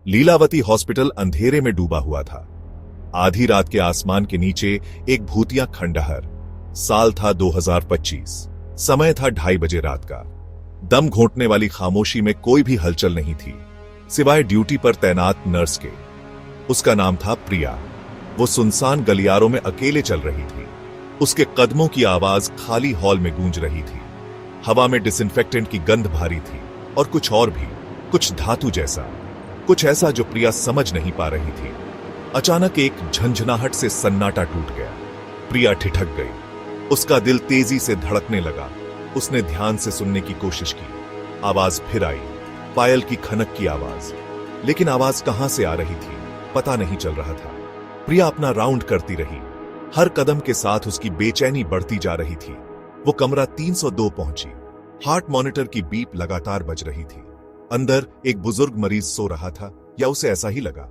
Lilavati hospital अंधेरे में डूबा हुआ था। आधी रात के आसमान के नीचे एक भूतिया खंडहर। साल था 2025। समय था 2:30 बजे रात का। दम घोंटने वाली खामोशी में कोई भी हलचल नहीं थी, सिवाय ड्यूटी पर तैनात नर्स के। उसका नाम था प्रिया। वो सुनसान गलियारों में अकेले चल रही थी। उसके कदमों की आवाज खाली हॉल में गूंज रही थी। हवा में डिसइंफेक्टेंट की गंध भारी थी और कुछ और भी, कुछ धातु जैसा, कुछ ऐसा जो प्रिया समझ नहीं पा रही थी। अचानक एक झंझनाहट से सन्नाटा टूट गया। प्रिया ठिठक गई। उसका दिल तेजी से धड़कने लगा। उसने ध्यान से सुनने की कोशिश की। आवाज फिर आई, पायल की खनक की आवाज। लेकिन आवाज कहां से आ रही थी पता नहीं चल रहा था। प्रिया अपना राउंड करती रही। हर कदम के साथ उसकी बेचैनी बढ़ती जा रही थी। वो कमरा 302 पहुंची। हार्ट मॉनिटर की बीप लगातार बज रही थी। अंदर एक बुजुर्ग मरीज सो रहा था, या उसे ऐसा ही लगा।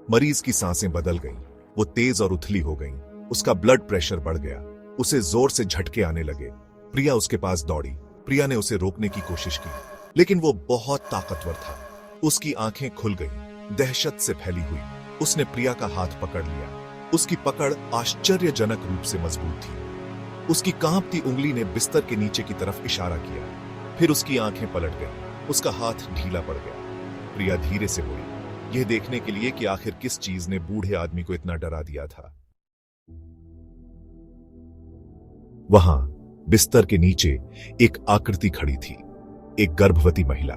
मरीज की सांसें बदल गईं। वो तेज और उथली हो गईं। उसका ब्लड प्रेशर बढ़ गया। उसे जोर से झटके आने लगे। प्रिया उसके पास दौड़ी। प्रिया ने उसे रोकने की कोशिश की, लेकिन वो बहुत ताकतवर था। उसकी आंखें खुल गईं, दहशत से फैली हुई। उसने प्रिया का हाथ पकड़ लिया। उसकी पकड़ आश्चर्यजनक रूप से मजबूत थी। उसकी कांपती उंगली ने बिस्तर के नीचे की तरफ इशारा किया। फिर उसकी आंखें पलट गईं। उसका हाथ ढीला पड़ गया। प्रिया धीरे से मुड़ी, यह देखने के लिए कि आखिर किस चीज ने बूढ़े आदमी को इतना डरा दिया था। वहां बिस्तर के नीचे एक आकृति खड़ी थी, एक गर्भवती महिला।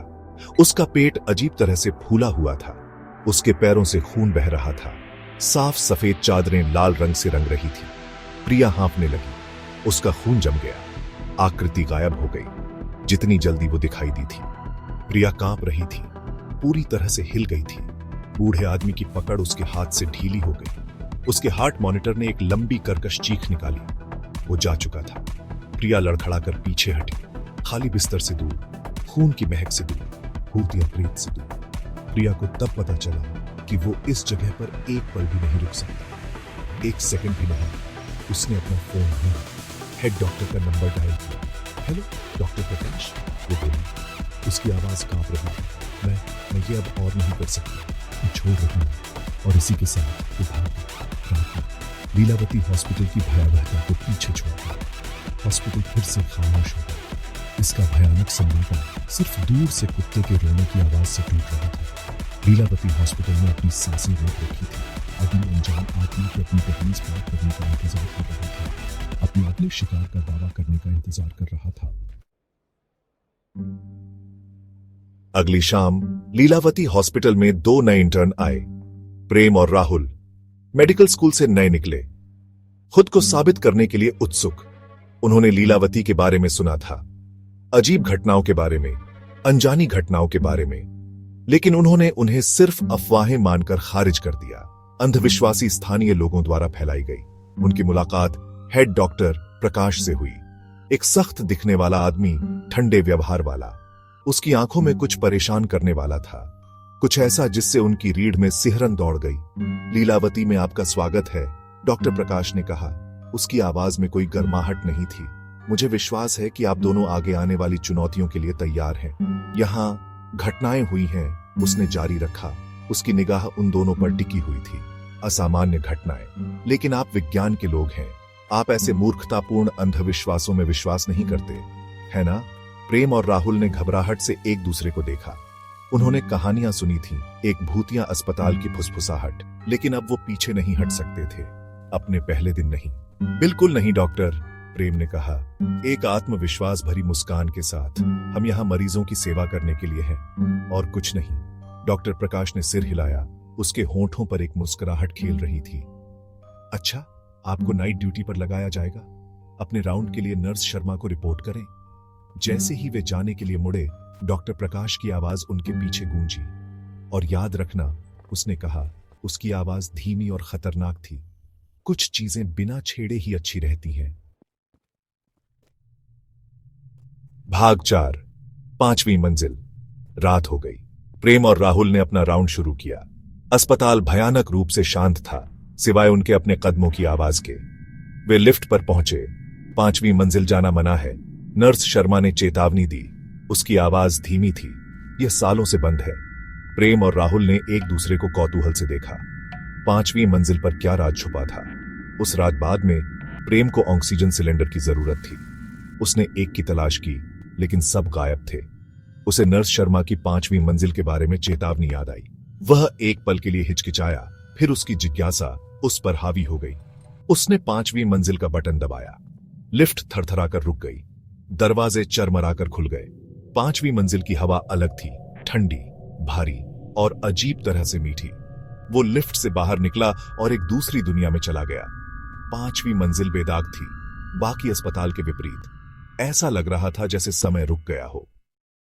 उसका पेट अजीब तरह से फूला हुआ था। उसके पैरों से खून बह रहा था। साफ सफेद चादरें लाल रंग से रंग रही थी। प्रिया हाँफने लगी। उसका खून जम गया। आकृति गायब हो गई। जितनी जल्दी वो दिखाई दी थी। प्रिया कांप रही थी, पूरी तरह से हिल गई थी। बूढ़े आदमी की पकड़ उसके हाथ से ढीली हो गई। उसके हार्ट मॉनिटर ने एक लंबी कर्कश चीख निकाली। वो जा चुका था। प्रिया लड़खड़ाकर पीछे हटी, खाली बिस्तर से दूर, खून की महक से दूर, भूतिया प्रेत से दूर। प्रिया को तब पता चला कि वो इस जगह पर एक पल भी नहीं रुक सकता, एक सेकंड भी नहीं। उसने अपना फोन ढूंढा, हेड डॉक्टर का नंबर डायल किया। हेलो डॉक्टर प्रकाश, वो बोली। उसकी आवाज कांप रही थी। मैं ये अब और नहीं कर सकती, मैं छोड़ रही हूँ। और इसी के साथ वो भाग गई। रात में लीलावती हॉस्पिटल की भयावहता को पीछे छोड़ दिया। हॉस्पिटल फिर से खामोश हो गया। इसका भयानक सन्नाटा सिर्फ दूर से कुत्ते के रोने की आवाज से टूट रहा था। लीलावती हॉस्पिटल में अपनी सांसें रोक रखी थी। अगली अनजान आदमी की अपनी तकलीफ पार करने का इंतजार कर रहा था, अपने अगले शिकार का दावा करने का इंतजार कर रहा था। अगली शाम लीलावती हॉस्पिटल में 2 नए इंटर्न आए, प्रेम और राहुल। मेडिकल स्कूल से नए निकले, खुद को साबित करने के लिए उत्सुक। उन्होंने लीलावती के बारे में सुना था, अजीब घटनाओं के बारे में, अनजानी घटनाओं के बारे में, लेकिन उन्होंने उन्हें सिर्फ अफवाहें मानकर खारिज कर दिया। अंधविश्वासी स्थानीय लोगों द्वारा फैलाई गई। उनकी मुलाकात हेड डॉक्टर प्रकाश से हुई। एक सख्त दिखने वाला आदमी, ठंडे व्यवहार वाला। उसकी आंखों में कुछ परेशान करने वाला था, कुछ ऐसा जिससे उनकी रीढ़ में सिहरन दौड़ गई। लीलावती में आपका स्वागत है, डॉक्टर प्रकाश ने कहा। उसकी आवाज में कोई गर्माहट नहीं थी। मुझे विश्वास है कि आप दोनों आगे आने वाली चुनौतियों के लिए तैयार हैं। यहां घटनाएं हुई हैं, उसने जारी रखा। उसकी निगाह उन दोनों पर टिकी हुई थी। असामान्य घटनाएं, लेकिन आप विज्ञान के लोग हैं। आप ऐसे मूर्खतापूर्ण अंधविश्वासों में विश्वास नहीं करते, है ना? प्रेम और राहुल ने घबराहट से एक दूसरे को देखा। उन्होंने कहानियां सुनी थीं, एक भूतिया अस्पताल की फुसफुसाहट, लेकिन अब वो पीछे नहीं हट सकते थे। अपने पहले दिन नहीं। बिल्कुल नहीं डॉक्टर, प्रेम ने कहा, एक आत्मविश्वास भरी मुस्कान के साथ। हम यहाँ मरीजों की सेवा करने के लिए हैं, और कुछ नहीं। डॉक्टर प्रकाश ने सिर हिलाया। उसके होंठों पर एक मुस्कुराहट खेल रही थी। अच्छा, आपको नाइट ड्यूटी पर लगाया जाएगा। अपने राउंड के लिए नर्स शर्मा को रिपोर्ट करें। जैसे ही वे जाने के लिए मुड़े, डॉक्टर प्रकाश की आवाज उनके पीछे गूंजी। और याद रखना, उसने कहा। उसकी आवाज धीमी और खतरनाक थी। कुछ चीजें बिना छेड़े ही अच्छी रहती हैं। भाग 4, 5वीं मंजिल। रात हो गई। प्रेम और राहुल ने अपना राउंड शुरू किया। अस्पताल भयानक रूप से शांत था, सिवाय उनके अपने कदमों की आवाज के। वे लिफ्ट पर पहुंचे। 5वीं मंजिल जाना मना है, नर्स शर्मा ने चेतावनी दी। उसकी आवाज धीमी थी। यह सालों से बंद है। प्रेम और राहुल ने एक दूसरे को कौतूहल से देखा। 5वीं मंजिल पर क्या राज छुपा था? उस रात बाद में प्रेम को ऑक्सीजन सिलेंडर की जरूरत थी। उसने एक की तलाश की, लेकिन सब गायब थे। उसे नर्स शर्मा की 5वीं मंजिल के बारे में चेतावनी याद आई। वह एक पल के लिए हिचकिचाया, फिर उसकी जिज्ञासा उस पर हावी हो गई। उसने 5वीं मंजिल का बटन दबाया। लिफ्ट थरथराकर रुक गई। दरवाजे चरमराकर खुल गए। 5वीं मंजिल की हवा अलग थी, ठंडी, भारी और अजीब तरह से मीठी। वो लिफ्ट से बाहर निकला और एक दूसरी दुनिया में चला गया। 5वीं मंजिल बेदाग थी, बाकी अस्पताल के विपरीत। ऐसा लग रहा था जैसे समय रुक गया हो।